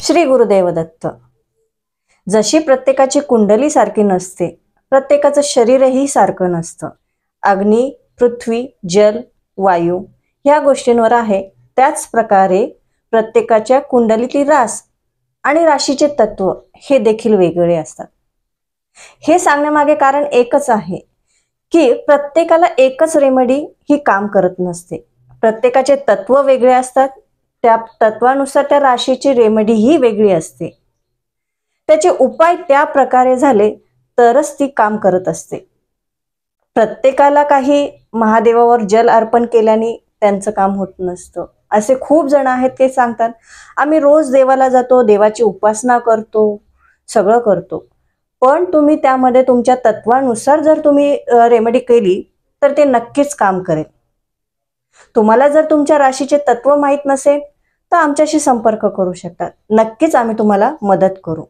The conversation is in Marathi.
श्री गुरुदेव दत्त. जशी प्रत्येकाची कुंडली सारखी नसते, प्रत्येकाचं शरीरही सारखं नसतं. अग्नी, पृथ्वी, जल, वायू ह्या गोष्टींवर आहे. त्याच प्रकारे प्रत्येकाच्या कुंडलीतील रास आणि राशीचे तत्व हे देखील वेगळे असतात. हे सांगण्यामागे कारण एकच आहे की प्रत्येकाला एकच रेमेडी ही काम करत नसते. प्रत्येकाचे तत्व वेगळे असतात. त्या तत्वानुसार त्या राशीची रेमेडी ही वेगळी असते. त्याचे उपाय त्या प्रकारे झाले तरच ती काम करत असते. प्रत्येकाला काही महादेवावर जल अर्पण केल्याने त्यांचं काम होत नसतं. असे खूप जण आहेत ते सांगतात, आम्ही रोज देवाला जातो, देवाची उपासना करतो, सगळं करतो, पण तुम्ही त्यामध्ये तुमच्या तत्वानुसार जर तुम्ही रेमेडी केली तर ते नक्कीच काम करेल. तुम्हाला जर तुमच्या राशीचे तत्व माहीत नसेल तर आमच्याशी संपर्क करू शकतात. नक्कीच आम्ही तुम्हाला मदत करू.